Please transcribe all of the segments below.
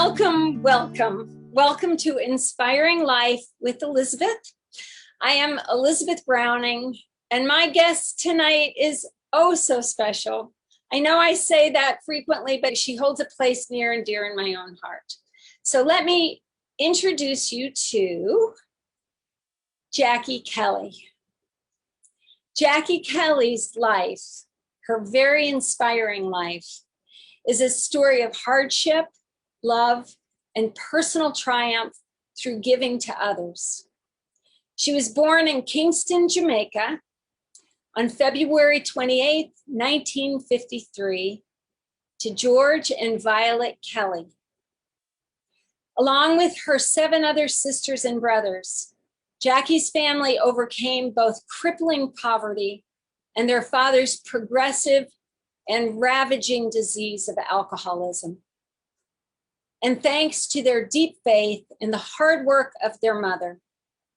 Welcome, welcome. Welcome to Inspiring Life with Elizabeth. I am Elizabeth Browning, and my guest tonight is oh so special. I know I say that frequently, but she holds a place near and dear in my own heart. So let me introduce you to Jackie Kelly. Jackie Kelly's life, her very inspiring life, is a story of hardship, love, and personal triumph through giving to others. She was born in Kingston, Jamaica on February 28, 1953, to George and Violet Kelly. Along with her 7 other sisters and brothers, Jackie's family overcame both crippling poverty and their father's progressive and ravaging disease of alcoholism. And thanks to their deep faith and the hard work of their mother,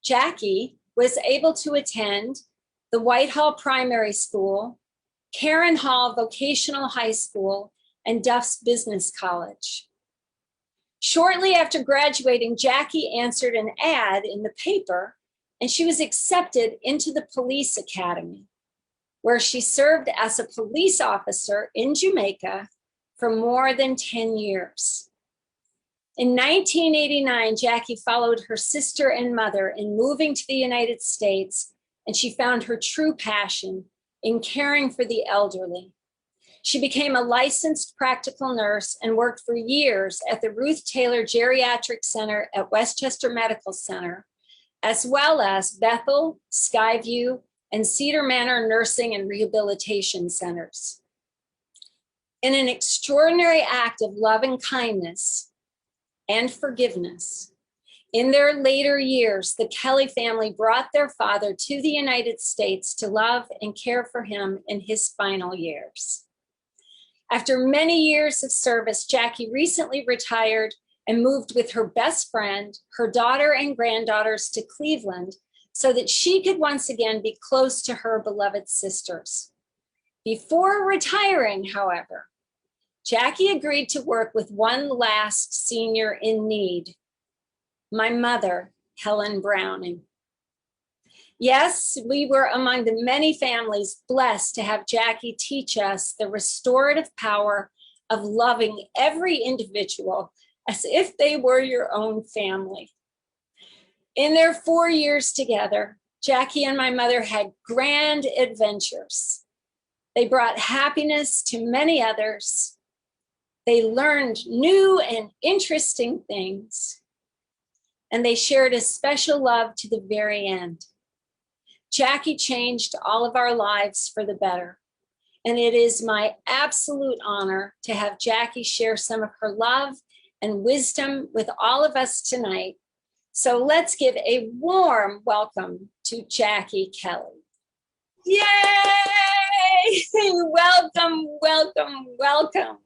Jackie was able to attend the Whitehall Primary School, Karen Hall Vocational High School, and Duff's Business College. Shortly after graduating, Jackie answered an ad in the paper, and she was accepted into the police academy, where she served as a police officer in Jamaica for more than 10 years. In 1989, Jackie followed her sister and mother in moving to the United States, and she found her true passion in caring for the elderly. She became a licensed practical nurse and worked for years at the Ruth Taylor Geriatric Center at Westchester Medical Center, as well as Bethel, Skyview, and Cedar Manor Nursing and Rehabilitation Centers. In an extraordinary act of love and kindness and forgiveness, in their later years, the Kelly family brought their father to the United States to love and care for him in his final years. After many years of service, Jackie recently retired and moved with her best friend, her daughter and granddaughters to Cleveland so that she could once again be close to her beloved sisters. Before retiring, however, Jackie agreed to work with one last senior in need, my mother, Helen Browning. Yes, we were among the many families blessed to have Jackie teach us the restorative power of loving every individual as if they were your own family. In their 4 years together, Jackie and my mother had grand adventures. They brought happiness to many others. They learned new and interesting things, and they shared a special love to the very end. Jackie changed all of our lives for the better, and it is my absolute honor to have Jackie share some of her love and wisdom with all of us tonight. So let's give a warm welcome to Jackie Kelly. Yay! Welcome, welcome, welcome.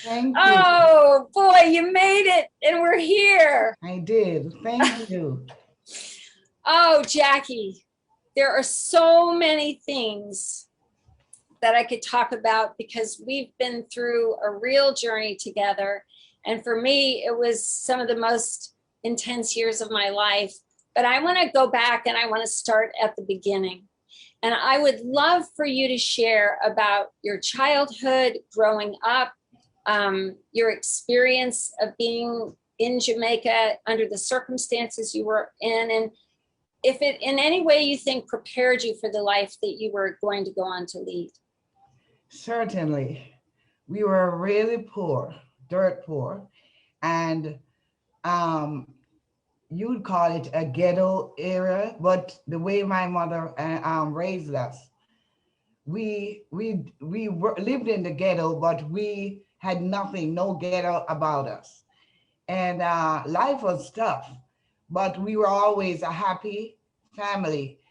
Thank you. Oh boy, you made it and we're here. I did. Thank you. Oh, Jackie, there are so many things that I could talk about because we've been through a real journey together. And for me, it was some of the most intense years of my life. But I want to go back and I want to start at the beginning. And I would love for you to share about your childhood, growing up, your experience of being in Jamaica under the circumstances you were in, and if it in any way you think prepared you for the life that you were going to go on to lead. Certainly. We were really poor, dirt poor, and you'd call it a ghetto area, but the way my mother raised us, we lived in the ghetto, but we had nothing, no ghetto about us. And life was tough, but we were always a happy family.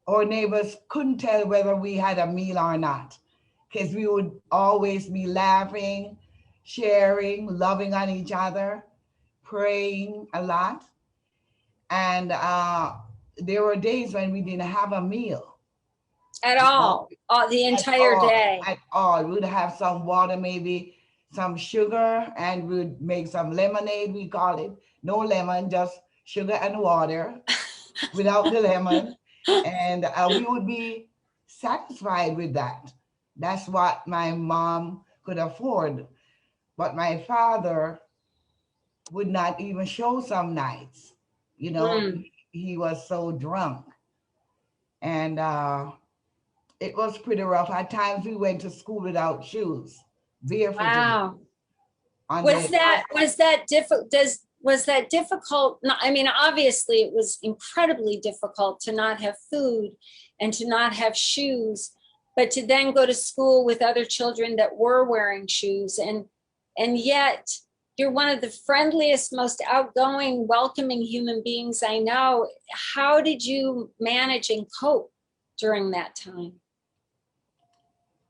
Our neighbors couldn't tell whether we had a meal or not, because we would always be laughing, sharing, loving on each other, praying a lot. And there were days when we didn't have a meal. At all, the entire day. At all. We'd have some water, maybe some sugar, and we'd make some lemonade, we call it. No lemon, just sugar and water without the lemon. And we would be satisfied with that. That's what my mom could afford. But my father would not even show some nights. You know, Mm. he was so drunk. And it was pretty rough. At times we went to school without shoes, barefooted Wow. on Was the that difficult? Was that difficult? No, I mean, obviously, it was incredibly difficult to not have food and to not have shoes, but to then go to school with other children that were wearing shoes, and yet you're one of the friendliest, most outgoing, welcoming human beings I know. How did you manage and cope during that time?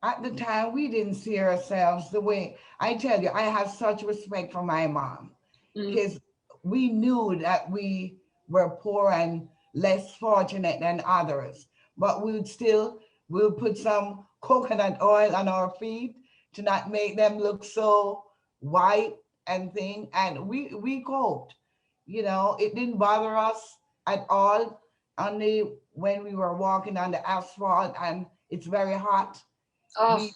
At the time, we didn't see ourselves the way I tell you. I have such respect for my mom Mm. because we knew that we were poor and less fortunate than others, but we'll put some coconut oil on our feet to not make them look so white and thing. And we coped. You know, it didn't bother us at all. Only when we were walking on the asphalt and it's very hot, Oh, we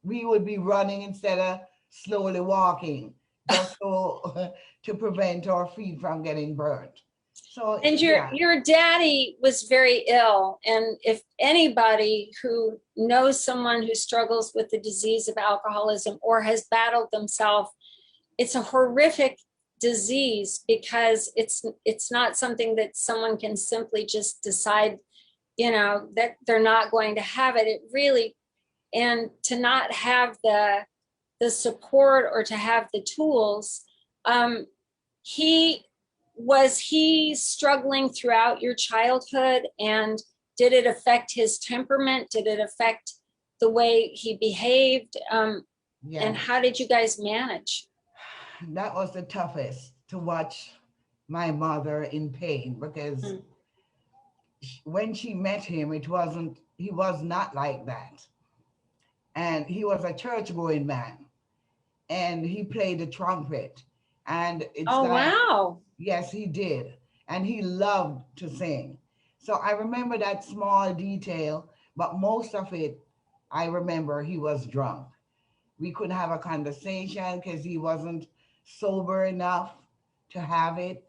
we would be running instead of slowly walking, just so to prevent our feet from getting burnt. So and yeah, your daddy was very ill, and if anybody who knows someone who struggles with the disease of alcoholism or has battled themselves, it's a horrific disease because it's not something that someone can simply just decide, that they're not going to have it. It really, and to not have the support or to have the tools. He Was he struggling throughout your childhood, and did it affect his temperament? Did it affect the way he behaved? And yes, how did you guys manage? that was the toughest to watch my mother in pain because Mm. when she met him, he was not like that. And he was a church going man and he played the trumpet. And it's Oh, like, wow. yes, he did. And he loved to sing. So I remember that small detail, but most of it, I remember he was drunk. We couldn't have a conversation because he wasn't sober enough to have it.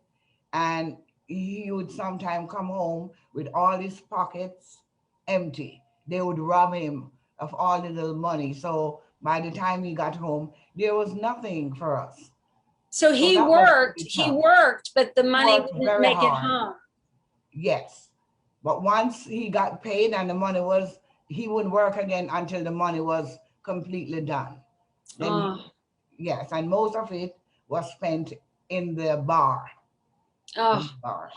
And he would sometimes come home with all his pockets empty. They would rob him of all the little money. So by the time he got home, there was nothing for us. So So he that was worked, pretty he tough. worked, but the He money worked didn't very make it hard. home. Yes. But once he got paid and the money was, he wouldn't work again until the money was completely done. Then he, Oh, yes, and most of it was spent in the bar. In oh. the bar.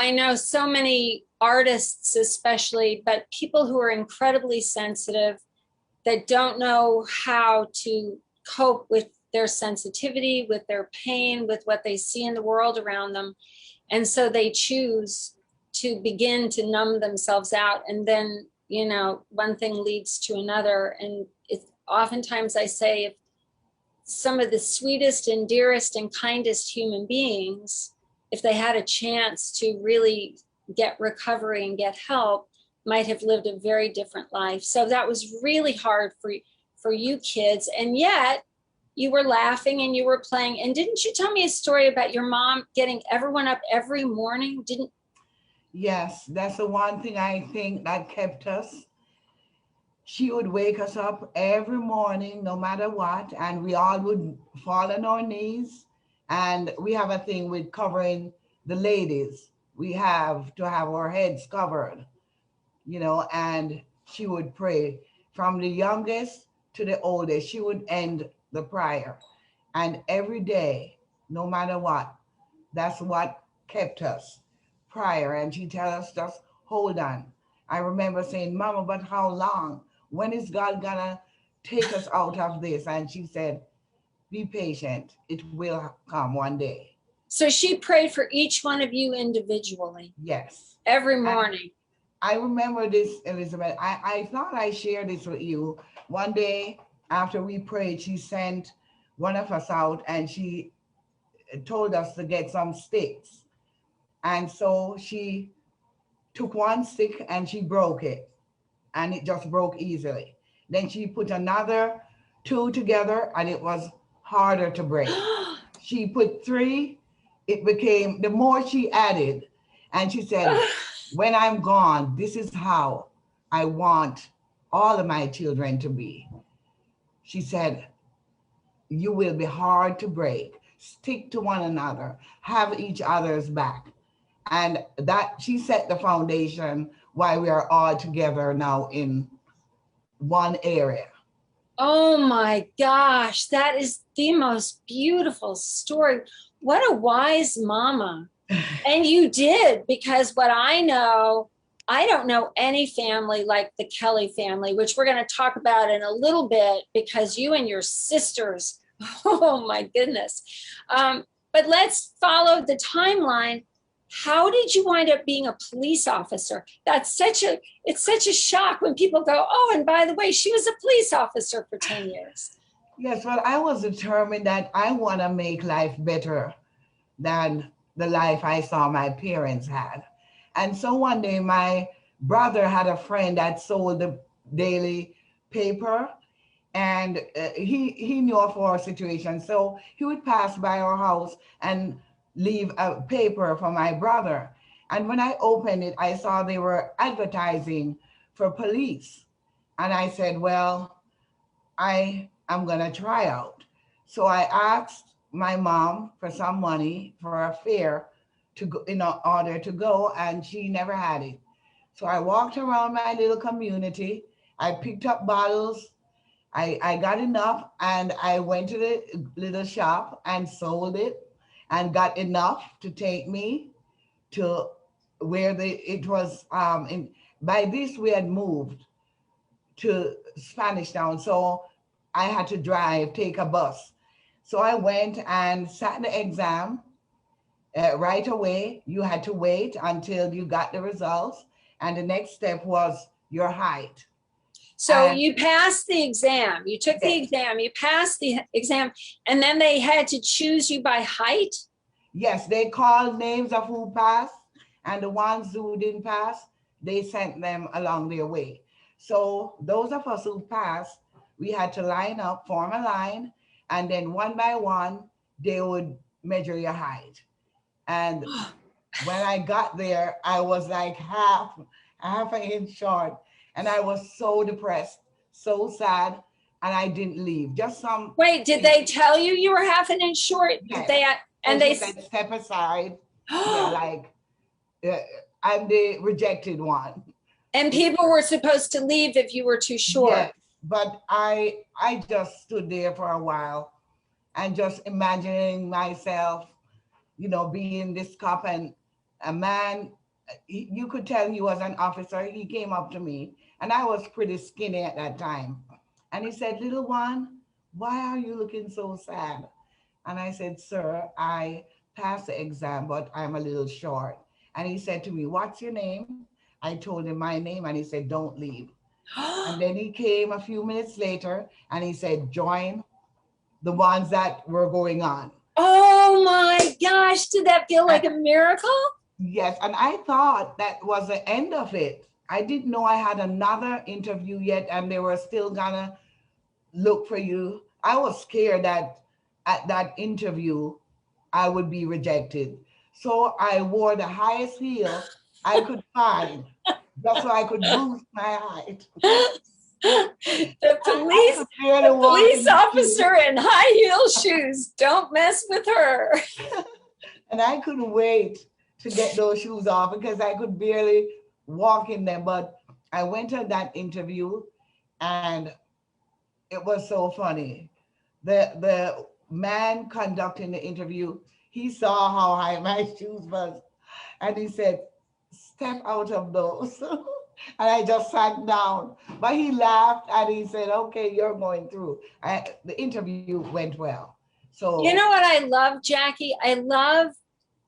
I know so many artists, especially, but people who are incredibly sensitive that don't know how to cope with their sensitivity, with their pain, with what they see in the world around them. And so they choose to begin to numb themselves out. And then, one thing leads to another. And it's oftentimes I say, if some of the sweetest and dearest and kindest human beings, if they had a chance to really get recovery and get help, might have lived a very different life. So that was really hard for you kids. And yet you were laughing and you were playing. And didn't you tell me a story about your mom getting everyone up every morning? Didn't Yes, that's the one thing I think that kept us. She would wake us up every morning, no matter what, and we all would fall on our knees. And we have a thing with covering the ladies. We have to have our heads covered, and she would pray from the youngest to the oldest. She would end the prayer. And every day, no matter what, that's what kept us prior. And she tell us, just hold on. I remember saying, Mama, but how long? When is God gonna take us out of this? And she said, be patient. It will come one day. so she prayed for each one of you individually Yes. every And morning. I remember this, Elizabeth. I thought I shared this with you. One day after we prayed, she sent one of us out and she told us to get some sticks. And so she took one stick and she broke it, and it just broke easily. Then she put another two together and it was harder to break. She put three, it became, the more she added, and she said, when I'm gone, this is how I want all of my children to be. She said, you will be hard to break. Stick to one another, have each other's back. And that she set the foundation why we are all together now in one area. Oh my gosh, that is the most beautiful story. What a wise mama. And you did, because what I know, I don't know any family like the Kelly family, which we're going to talk about in a little bit, because you and your sisters, oh my goodness. But let's follow the timeline. How did you wind up being a police officer? It's such a shock when people go, oh, and by the way, she was a police officer for 10 years. Yes, well, I was determined that I want to make life better than the life I saw my parents had. And so one day, my brother had a friend that sold the daily paper, and he knew of our situation. So he would pass by our house and leave a paper for my brother. And when I opened it, I saw they were advertising for police. And I said, well, I am going to try out. So I asked my mom for some money for a fare to go, in order to go, and she never had it. So I walked around my little community. I picked up bottles. I got enough, and I went to the little shop and sold it and got enough to take me to where it was. By this, we had moved to Spanish Town. So I had to drive, take a bus. So I went and sat the exam right away. You had to wait until you got the results. And the next step was your height. So you passed the exam, you took the exam, you passed the exam, and then they had to choose you by height? Yes, they called names of who passed, and the ones who didn't pass, they sent them along their way. So those of us who passed, we had to line up, form a line, and then one by one, they would measure your height. And when I got there, I was like half an inch short. And I was so depressed, so sad, and I didn't leave. Just some. Wait, did they tell you were half an inch short? Yes. They said step aside. Yeah, like I'm the rejected one. And people were supposed to leave if you were too short. Yes, but I just stood there for a while and just imagining myself, being this cop, and a man, you could tell he was an officer. He came up to me, and I was pretty skinny at that time. And he said, little one, why are you looking so sad? And I said, sir, I passed the exam, but I'm a little short. And he said to me, what's your name? I told him my name, and he said, don't leave. And then he came a few minutes later, and he said, join the ones that were going on. Oh my gosh, did that feel like a miracle? Yes, and I thought that was the end of it. I didn't know I had another interview yet, and they were still gonna look for you. I was scared that at that interview, I would be rejected. So I wore the highest heel I could find, just so I could boost my height. The police officer in high heel shoes. Don't mess with her. And I couldn't wait to get those shoes off because I could barely walk in them. But I went to that interview, and it was so funny. The man conducting the interview, he saw how high my shoes was, and he said, step out of those. And I just sat down. But he laughed and he said, okay, you're going through. The interview went well. So you know what I love, Jackie? I love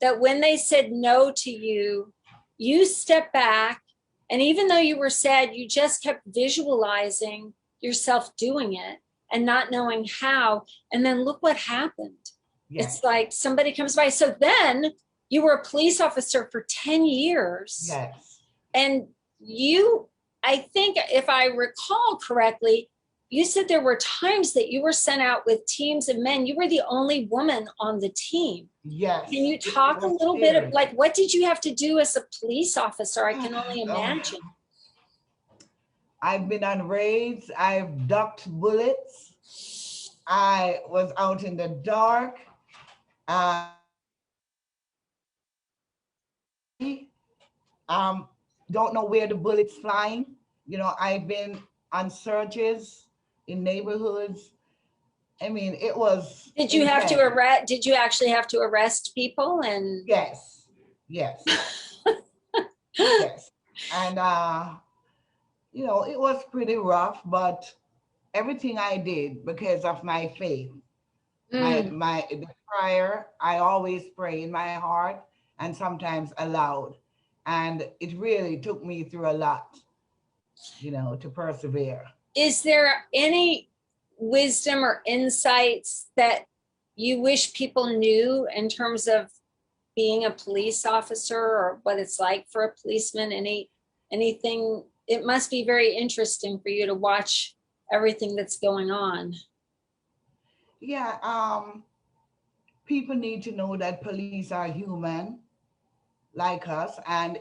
that when they said no to you, you stepped back, and even though you were sad, you just kept visualizing yourself doing it. and not knowing how. And then look what happened. Yes. It's like somebody comes by. So then you were a police officer for 10 years. Yes. And you, I think if I recall correctly, you said there were times that you were sent out with teams of men. You were the only woman on the team. Yes. Can you talk a little bit of, like, what did you have to do as a police officer? I can only imagine. I've been on raids. I've ducked bullets. I was out in the dark. Um, don't know where the bullets flying. You know, I've been on searches in neighborhoods. I mean, it was. Did you have to arrest? Did you actually have to arrest people? And yes, yes, yes, and you know, it was pretty rough, but everything I did because of my faith, my the prayer. I always pray in my heart and sometimes aloud, and it really took me through a lot, you know, to persevere. Is there any wisdom or insights that you wish people knew in terms of being a police officer, or what it's like for a policeman? Anything? It must be very interesting for you to watch everything that's going on. Yeah, people need to know that police are human like us, and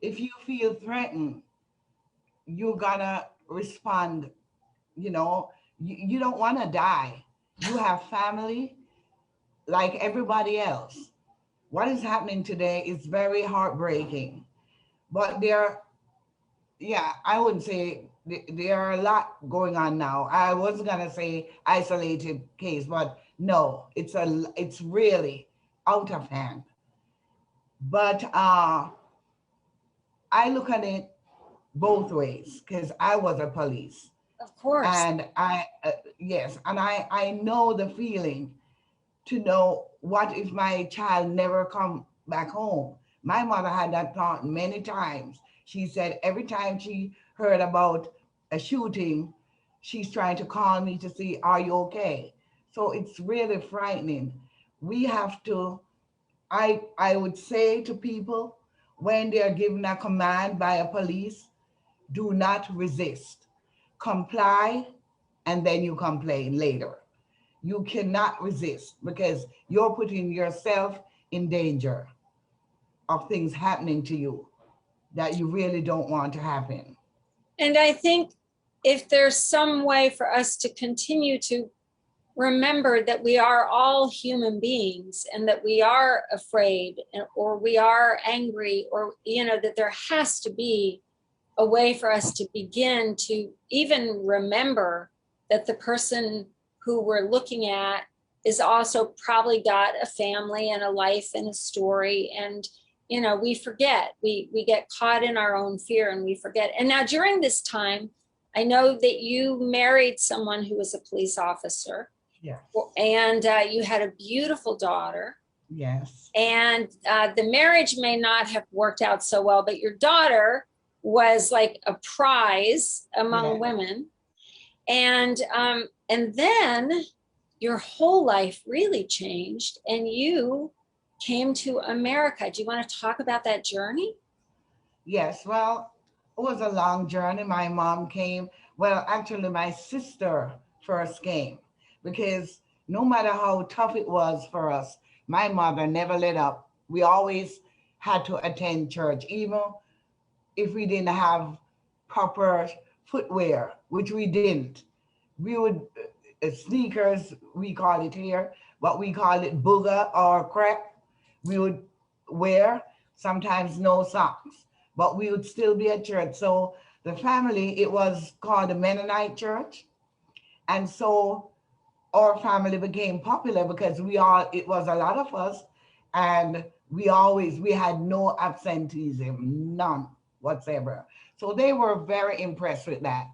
if you feel threatened, you're gonna respond. You know, you don't want to die. You have family like everybody else. What is happening today is very heartbreaking. But there, yeah, I wouldn't say there are a lot going on now. I was gonna say isolated case, but no, it's really out of hand. But I look at it both ways because I was a police, Of course. and yes, and I know the feeling to know what if my child never come back home. My mother had that thought many times. She said every time she heard about a shooting, she's trying to call me to see, are you okay? So it's really frightening. We have to, I would say to people when they are given a command by a police, do not resist. Comply, and then you complain later. You cannot resist because you're putting yourself in danger of things happening to you that you really don't want to happen. And I think if there's some way for us to continue to remember that we are all human beings and that we are afraid or we are angry, or, you know, that there has to be a way for us to begin to even remember that the person who we're looking at is also probably got a family and a life and a story. And, you know, we forget, we get caught in our own fear and we forget. And now during this time, I know that you married someone who was a police officer. Yes. And you had a beautiful daughter. Yes. And the marriage may not have worked out so well, but your daughter was like a prize among women. And then your whole life really changed and you came to America. Do you want to talk about that journey? Yes. Well, it was a long journey. My mom came. Well, actually, my sister first came because no matter how tough it was for us, my mother never let up. We always had to attend church, even if we didn't have proper footwear, which we didn't. We would sneakers, we call it here, but we call it booger or crack. We would wear sometimes no socks, but we would still be at church. So the family, it was called the Mennonite church, and so our family became popular because it was a lot of us, and we had no absenteeism, none whatsoever. So they were very impressed with that.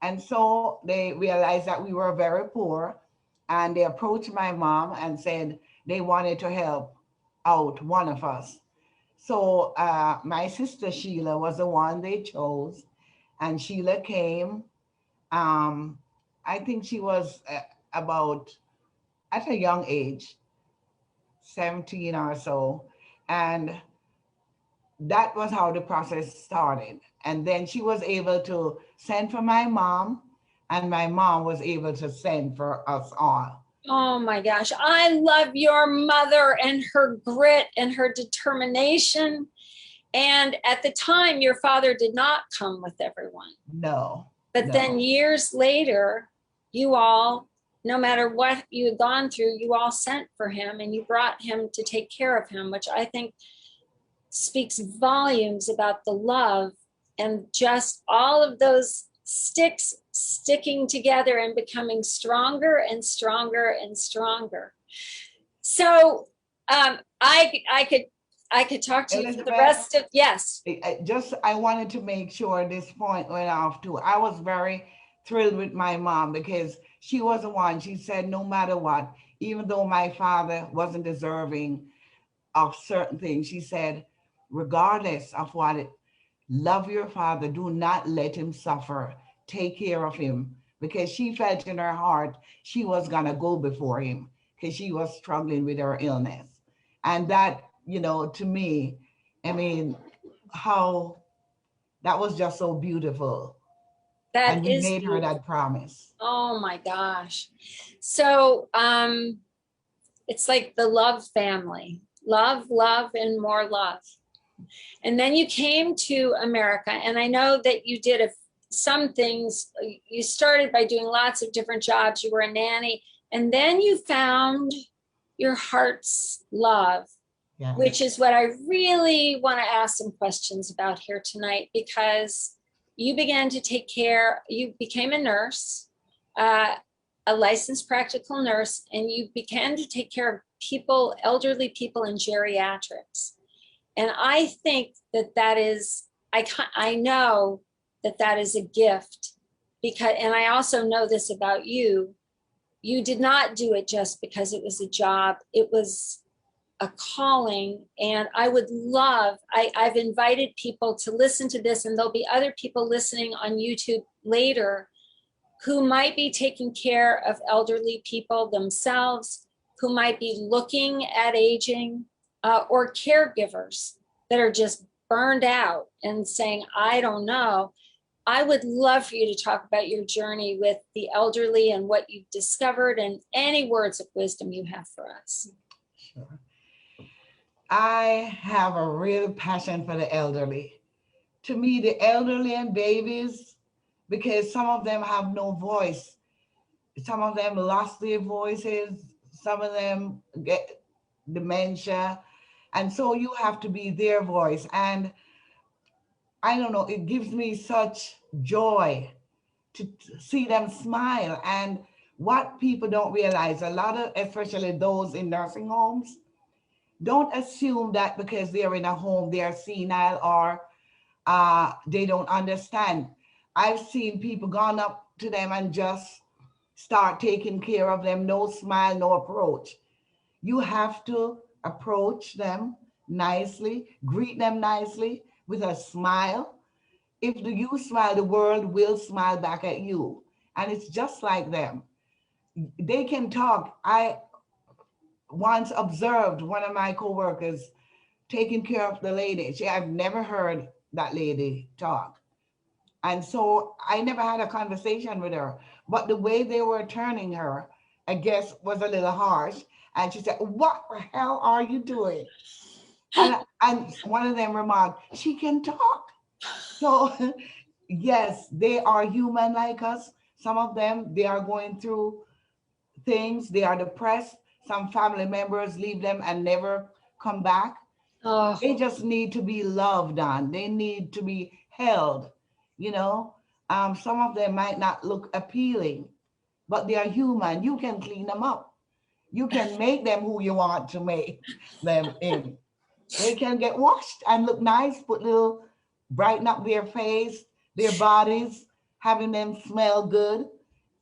And so they realized that we were very poor, and they approached my mom and said they wanted to help out one of us. So my sister Sheila was the one they chose, and Sheila came. Um, I think she was about at a young age, 17 or so. And that was how the process started. And then she was able to send for my mom, and my mom was able to send for us all. Oh my gosh. I love your mother and her grit and her determination. And at the time, your father did not come with everyone. No, But no. then years later, you all, no matter what you had gone through, you all sent for him and you brought him to take care of him, which I think speaks volumes about the love and just all of those sticks sticking together and becoming stronger and stronger and stronger. So I could talk to you for the Elizabeth, rest of, yes. I wanted to make sure this point went off too. I was very thrilled with my mom because she was the one. She said, no matter what, even though my father wasn't deserving of certain things, she said, regardless of what it, love your father. Do not let him suffer. Take care of him, because she felt in her heart she was gonna go before him because she was struggling with her illness, and that, to me, I mean, how that was just so beautiful. And That we is made her beautiful. that promise. Oh my gosh. So it's like the love family. Love, love, and more love. And then you came to America, and I know that you did some things. You started by doing lots of different jobs. You were a nanny, and then you found your heart's love, Yes. which is what I really want to ask some questions about here tonight, because you began to take care, you became a nurse, a licensed practical nurse, and you began to take care of people, elderly people in geriatrics. And I think that is, I know that is a gift, because, and I also know this about you, you did not do it just because it was a job. It was a calling. And I would love, I've invited people to listen to this, and there'll be other people listening on YouTube later who might be taking care of elderly people themselves, who might be looking at aging, or caregivers that are just burned out and saying, I don't know. I would love for you to talk about your journey with the elderly and what you've discovered, and any words of wisdom you have for us. Sure. I have a real passion for the elderly. To me, the elderly and babies, because some of them have no voice. Some of them lost their voices. Some of them get dementia. And so you have to be their voice. And I don't know, it gives me such joy to see them smile. And what people don't realize, a lot of, especially those in nursing homes, don't assume that because they're in a home, they're senile or they don't understand. I've seen people gone up to them and just start taking care of them, no smile, no approach. You have to approach them nicely, greet them nicely with a smile. If you smile, the world will smile back at you. And it's just like them. They can talk. I once observed one of my coworkers taking care of the lady. I've never heard that lady talk. And so I never had a conversation with her. But the way they were turning her, I guess, was a little harsh. And she said, what the hell are you doing? And one of them remarked, she can talk. So yes, they are human like us. Some of them, they are going through things. They are depressed. Some family members leave them and never come back. Oh, They just need to be loved on. They need to be held, you know. Some of them might not look appealing, but they are human. You can clean them up. You can make them who you want to make them in. They can get washed and look nice, put little, brighten up their face, their bodies, having them smell good.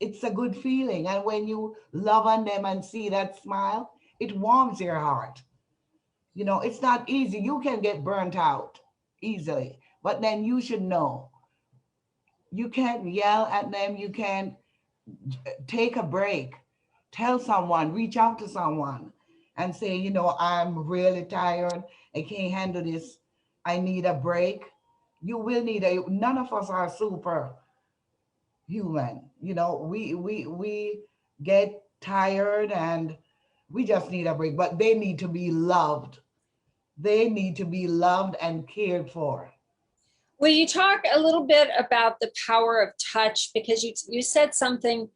It's a good feeling. And when you love on them and see that smile, it warms your heart. It's not easy. You can get burnt out easily, but then you should know you can't yell at them. You can't take a break, tell someone, reach out to someone and say, you know, I'm really tired. I can't handle this. I need a break. You will need a, none of us are super human. You know, we get tired and we just need a break, but they need to be loved. They need to be loved and cared for. Will you talk a little bit about the power of touch? Because you said something,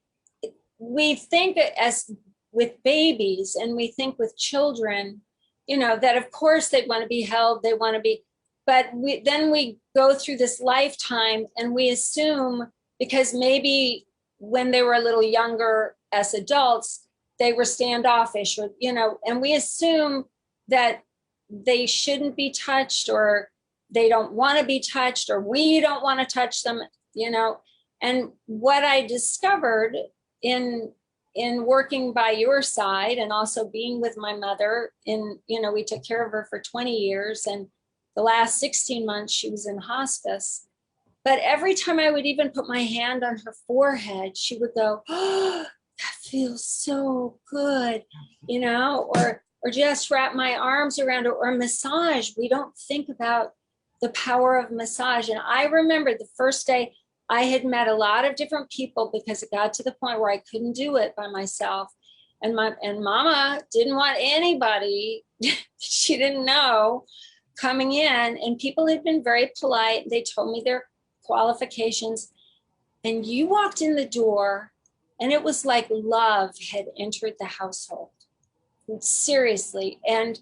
we think as with babies and we think with children, you know, that of course they want to be held, they want to be, but then we go through this lifetime and we assume because maybe when they were a little younger as adults, they were standoffish or, you know, and we assume that they shouldn't be touched or they don't want to be touched or we don't want to touch them, you know. And what I discovered in working by your side and also being with my mother in, you know, we took care of her for 20 years and the last 16 months she was in hospice. But every time I would even put my hand on her forehead, she would go, oh, that feels so good, you know, or just wrap my arms around her or massage. We don't think about the power of massage. And I remember the first day I had met a lot of different people because it got to the point where I couldn't do it by myself. And mama didn't want anybody she didn't know coming in. And people had been very polite. They told me their qualifications. And you walked in the door and it was like love had entered the household. Seriously. And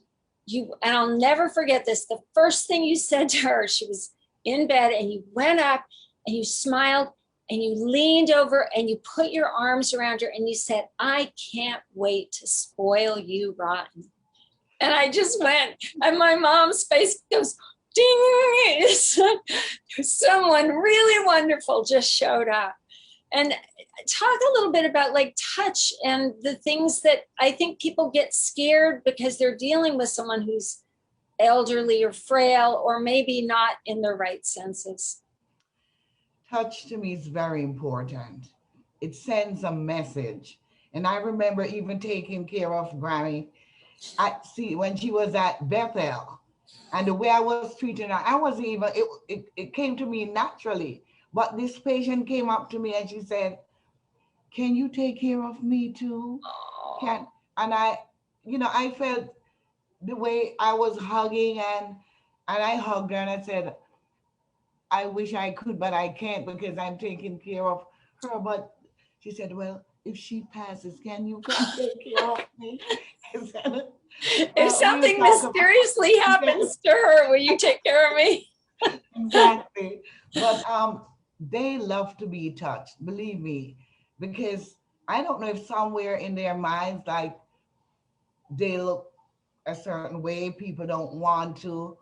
I'll never forget this. The first thing you said to her, she was in bed and you went up and you smiled and you leaned over and you put your arms around her and you said, I can't wait to spoil you rotten. And I just went, and my mom's face goes, ding, someone really wonderful just showed up. And talk a little bit about like touch and the things that I think people get scared because they're dealing with someone who's elderly or frail or maybe not in their right senses. Touch to me is very important. It sends a message. And I remember even taking care of Granny at see when she was at Bethel and the way I was treating her, I wasn't even it came to me naturally. But this patient came up to me and she said, can you take care of me too? Can and I, you know, I felt the way I was hugging and I hugged her and I said, I wish I could, but I can't because I'm taking care of her. But she said, well, if she passes, can you come take care of me? I said, if something mysteriously happens to her, will you take care of me? Exactly. But they love to be touched, believe me, because I don't know if somewhere in their minds, like they look a certain way, people don't want to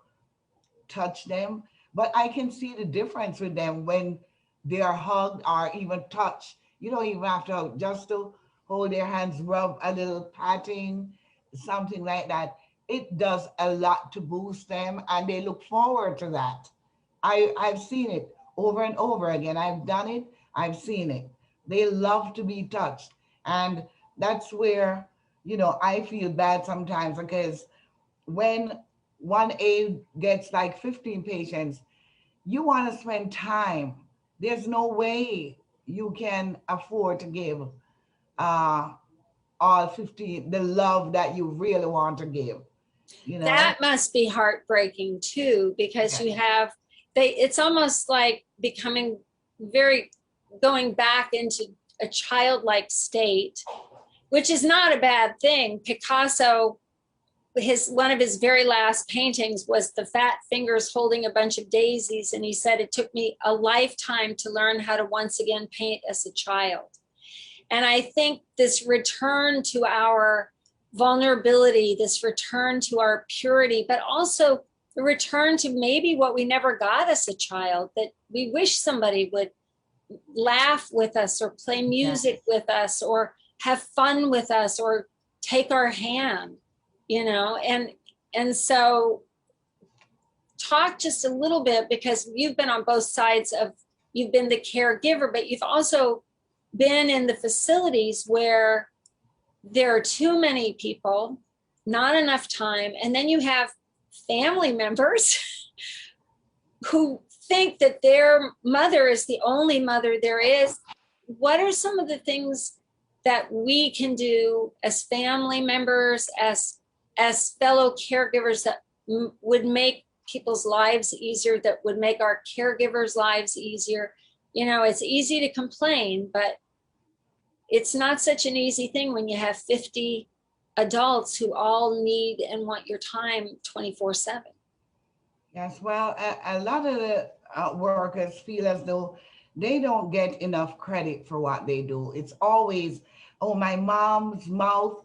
touch them. But I can see the difference with them when they are hugged or even touched. You don't even have to just to hold their hands, rub a little patting, something like that. It does a lot to boost them and they look forward to that. I've seen it over and over again. I've done it, I've seen it. They love to be touched. And that's where, you know, I feel bad sometimes because when one aide gets like 15 patients, you want to spend time. There's no way you can afford to give uh, all 15 the love that you really want to give, you know? That must be heartbreaking too, because Yes. you have it's almost like becoming very going back into a childlike state, which is not a bad thing. Picasso, his one of his very last paintings was the fat fingers holding a bunch of daisies, and he said it took me a lifetime to learn how to once again paint as a child. And I think this return to our vulnerability, this return to our purity, but also the return to maybe what we never got as a child, that we wish somebody would laugh with us or play music with us or have fun with us or take our hand, you know. And so talk just a little bit, because you've been on both sides of, you've been the caregiver, but you've also been in the facilities where there are too many people, not enough time, and then you have family members who think that their mother is the only mother there is. What are some of the things that we can do as family members, as fellow caregivers, that would make people's lives easier, that would make our caregivers' lives easier? You know, it's easy to complain, but it's not such an easy thing when you have 50 adults who all need and want your time 24/7. Yes, well, a lot of the workers feel as though they don't get enough credit for what they do. It's always, oh, my mom's mouth,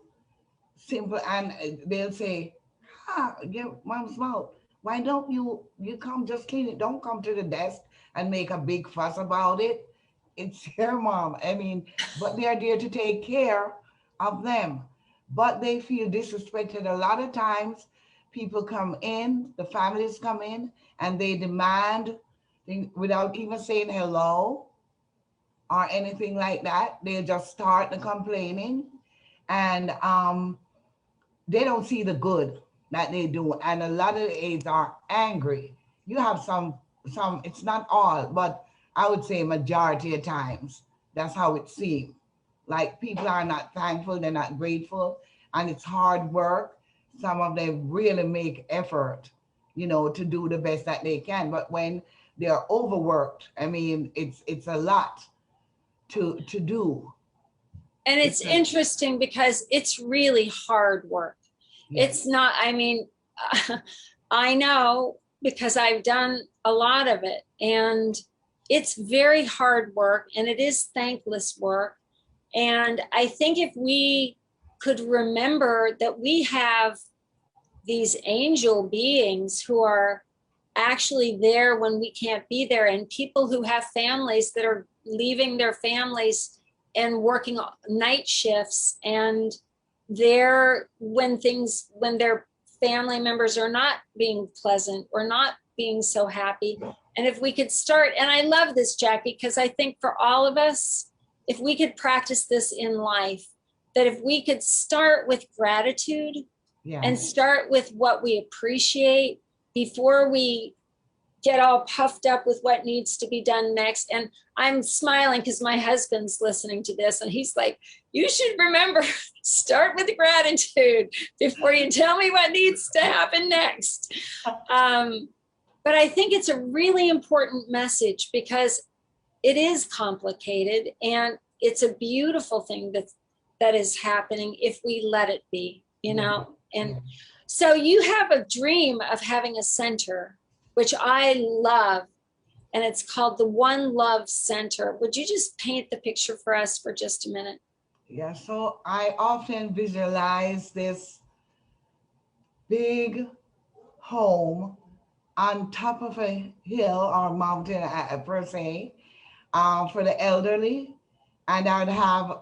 simple, and they'll say, your mom's mouth. Why don't you come just clean it? Don't come to the desk and make a big fuss about it. It's your mom. I mean, but they are there to take care of them. But they feel disrespected a lot of times. People come in, the families come in, and they demand without even saying hello or anything like that. They just start the complaining, and they don't see the good that they do, and a lot of the aides are angry. You have some, it's not all, but I would say majority of times that's how it seems. Like people are not thankful, they're not grateful, and it's hard work. Some of them really make effort, to do the best that they can, but when they're overworked, I mean, it's a lot to do. And it's interesting because it's really hard work. Yes. It's not, I mean, I know because I've done a lot of it, and it's very hard work, and it is thankless work. And I think if we could remember that we have these angel beings who are actually there when we can't be there, and people who have families that are leaving their families and working night shifts, and they're when their family members are not being pleasant or not being so happy. And if we could start, and I love this, Jackie, because I think for all of us, if we could practice this in life, that if we could start with gratitude, yeah, and start with what we appreciate before we get all puffed up with what needs to be done next. And I'm smiling because my husband's listening to this, and he's like, you should remember, start with gratitude before you tell me what needs to happen next. But I think it's a really important message because it is complicated, and it's a beautiful thing that is happening if we let it be, know. And so you have a dream of having a center, which I love, and it's called the One Love Center. Would you just paint the picture for us for just a minute? Yeah, so I often visualize this big home on top of a hill or mountain per se, for the elderly, and I would have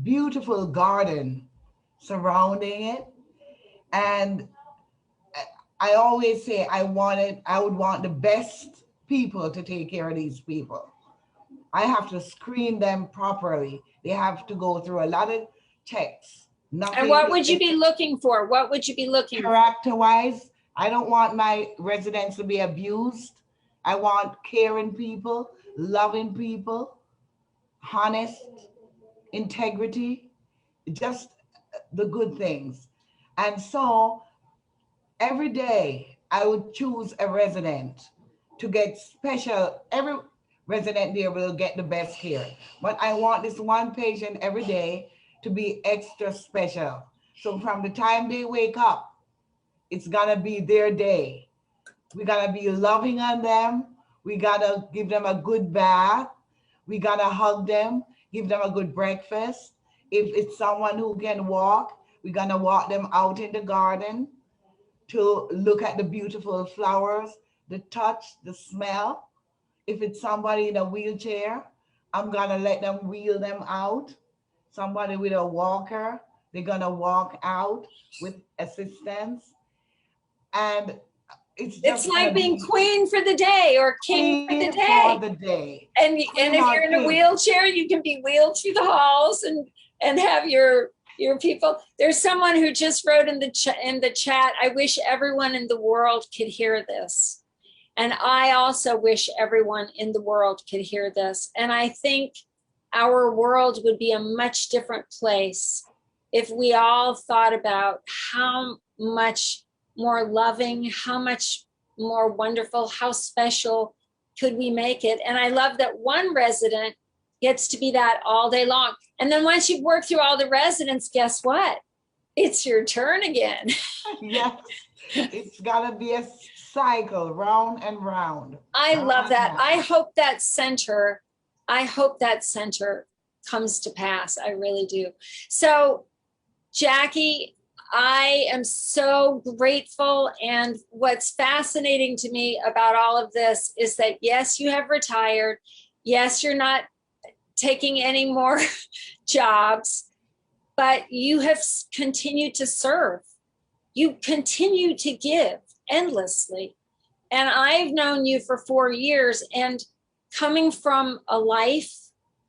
beautiful garden surrounding it. And I always say I would want the best people to take care of these people. I have to screen them properly. They have to go through a lot of checks. Nothing. And what would you be looking for? What would you be looking for? Character-wise, I don't want my residents to be abused. I want caring people, loving people, honest, integrity, just the good things. And so every day I would choose a resident to get special. Every resident there will get the best care, but I want this one patient every day to be extra special. So from the time they wake up, it's gonna be their day. We gotta be loving on them. We gotta give them a good bath. We gotta hug them, give them a good breakfast. If it's someone who can walk, we're gonna walk them out in the garden to look at the beautiful flowers, the touch, the smell. If it's somebody in a wheelchair, I'm gonna let them wheel them out. Somebody with a walker, they're gonna walk out with assistance. And it's It's just like gonna being be queen for the day or king for the queen for day. the day. And Queen if or you're in a king. wheelchair, you can be wheeled through the halls and have your people. There's someone who just wrote in the chat, I wish everyone in the world could hear this. And I also wish everyone in the world could hear this. And I think our world would be a much different place if we all thought about how much more loving, how much more wonderful, how special could we make it. And I love that one resident gets to be that all day long. And then once you've worked through all the residents, guess what? It's your turn again. Yes, it's gotta be a cycle, round and round. I round love and that. round. I hope that center comes to pass. I really do. So, Jackie, I am so grateful. And what's fascinating to me about all of this is that, yes, you have retired. Yes, you're not taking any more jobs, but you have continued to serve. You continue to give endlessly. And I've known you for 4 years, and coming from a life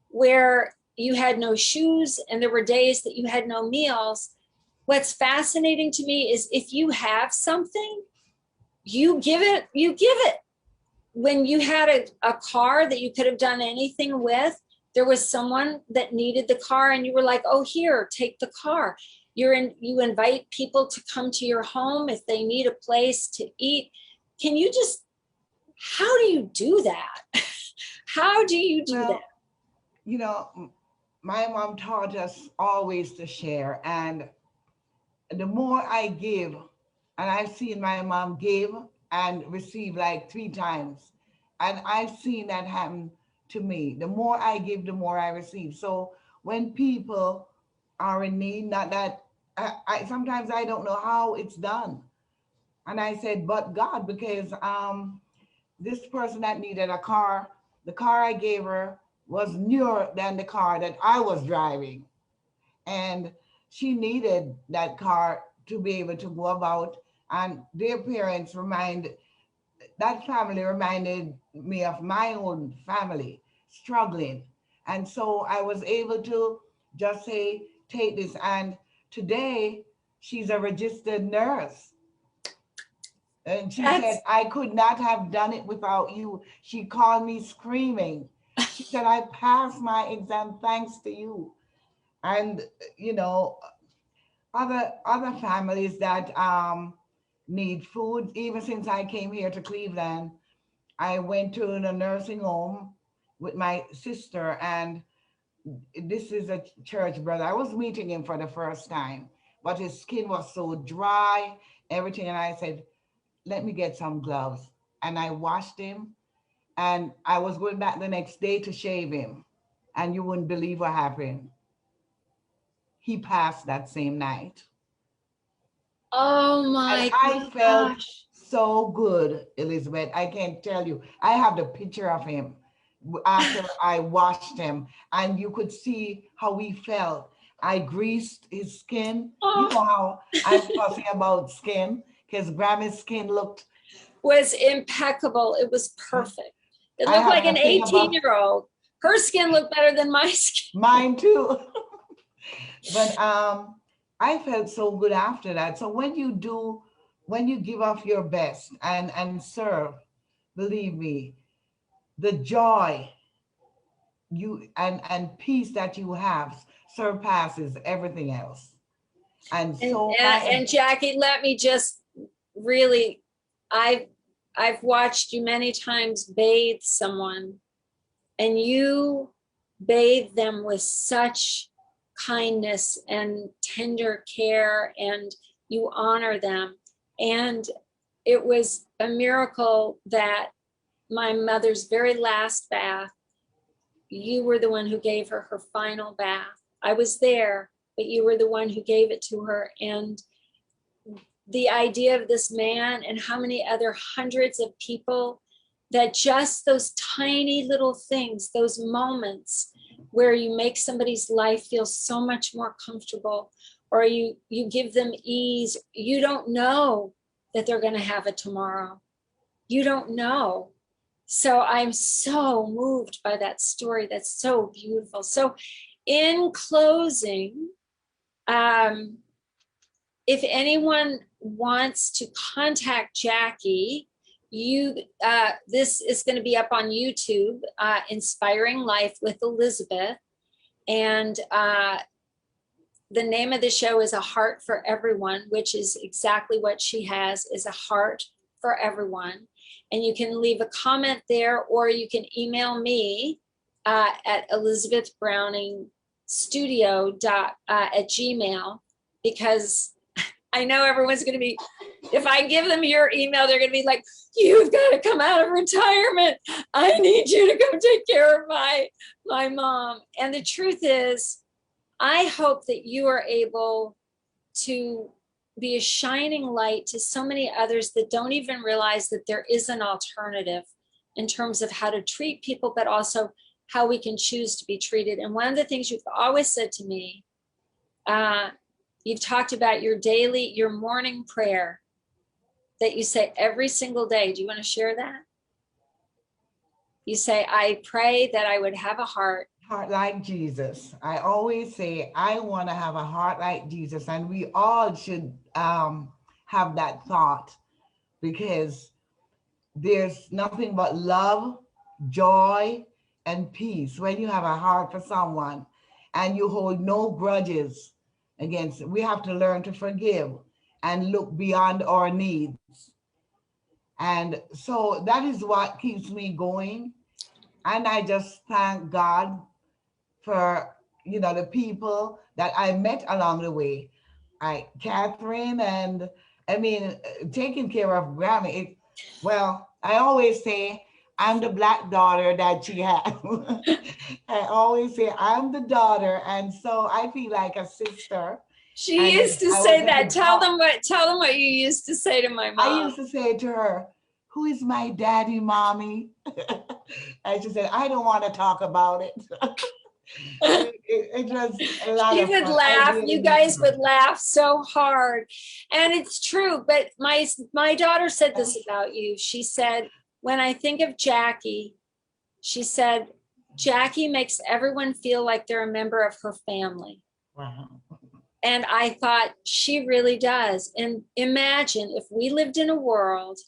where you had no shoes and there were days that you had no meals, what's fascinating to me is if you have something, you give it. When you had a car that you could have done anything with, there was someone that needed the car and you were like, oh, here, take the car. You invite people to come to your home if they need a place to eat. Can you just, how do you do that? How do you do Well, that? you know, my mom taught us always to share. And the more I give, and I've seen my mom give and receive like 3 times. And I've seen that happen to me. The more I give, the more I receive. So when people are in need, not that I sometimes I don't know how it's done. And I said, but God, because this person that needed a car, the car I gave her was newer than the car that I was driving. And she needed that car to be able to go about. And their parents that family reminded me of my own family struggling. And so I was able to just say, take this. And today she's a registered nurse. And she said, That's I could not have done it without you. She called me screaming. She said, I passed my exam thanks to you. And, you know, other families that need food, even since I came here to Cleveland, I went to the nursing home with my sister, and this is a church brother. I was meeting him for the first time, but his skin was so dry, everything. And I said, let me get some gloves. And I washed him, and I was going back the next day to shave him. And you wouldn't believe what happened. He passed that same night. oh And my I felt gosh. so good, Elizabeth. I can't tell you. I have the picture of him after I washed him, and you could see how he felt. I greased his skin. You know Oh, how I'm fussy about skin, because Grammy's skin looked, was impeccable. It was perfect. It I looked have like the an thing about 18-year-old. Her skin looked better than my skin. mine too. But I felt so good after that. So when you give off your best and serve, believe me, the joy you and peace that you have surpasses everything else. And And, so and, my and Jackie, let me just really, I've, I've watched you many times bathe someone, and you bathe them with such kindness and tender care, and you honor them. And it was a miracle that my mother's very last bath, you were the one who gave her her final bath. I was there, but you were the one who gave it to her. And the idea of this man and how many other hundreds of people, that just those tiny little things, those moments where you make somebody's life feel so much more comfortable, or you give them ease. You don't know that they're going to have a tomorrow. You don't know. So I'm so moved by that story. That's so beautiful. So in closing, if anyone wants to contact Jackie, this is going to be up on YouTube, Inspiring Life with Elizabeth. And the name of the show is A Heart for Everyone, which is exactly what she has, is a heart for everyone. And you can leave a comment there, or you can email me at elizabethbrowningstudio@gmail, because I know everyone's going to be, if I give them your email, they're going to be like, you've got to come out of retirement. I need you to come take care of my mom. And the truth is, I hope that you are able to be a shining light to so many others that don't even realize that there is an alternative in terms of how to treat people, but also how we can choose to be treated. And one of the things you've always said to me, you've talked about your morning prayer that you say every single day. Do you want to share that? You say, I pray that I would have a heart like Jesus. I always say, I want to have a heart like Jesus. And we all should have that thought, because there's nothing but love, joy, and peace when you have a heart for someone and you hold no grudges against it. We have to learn to forgive and look beyond our needs. And so that is what keeps me going. And I just thank God for, the people that I met along the way. Catherine, and taking care of Grammy. I always say I'm the black daughter that she had. I always say I'm the daughter, and so I feel like a sister. She used to say that. Tell them what you used to say to my mom. I used to say to her, "Who is my daddy, mommy?" And she said, "I don't want to talk about it." It was a lot she of would fun. laugh. Really you guys would laugh so hard, and it's true. But my daughter said this about you. She said, when I think of Jackie, she said, Jackie makes everyone feel like they're a member of her family. Wow. And I thought, she really does. And imagine if we lived in a world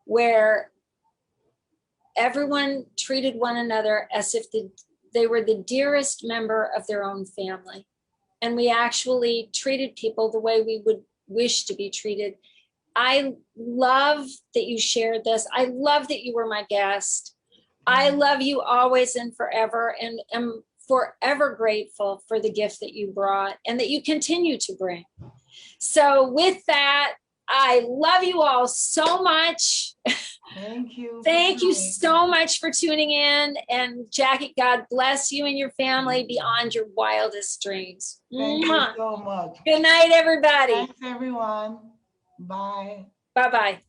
where everyone treated one another as if they were the dearest member of their own family. And we actually treated people the way we would wish to be treated. I love that you shared this. I love that you were my guest. I love you always and forever, and am forever grateful for the gift that you brought and that you continue to bring. So with that, I love you all so much. Thank you. Thank you so much for tuning in. And Jackie, God bless you and your family beyond your wildest dreams. Thank you so much. Good night, everybody. Thanks, everyone. Bye. Bye-bye.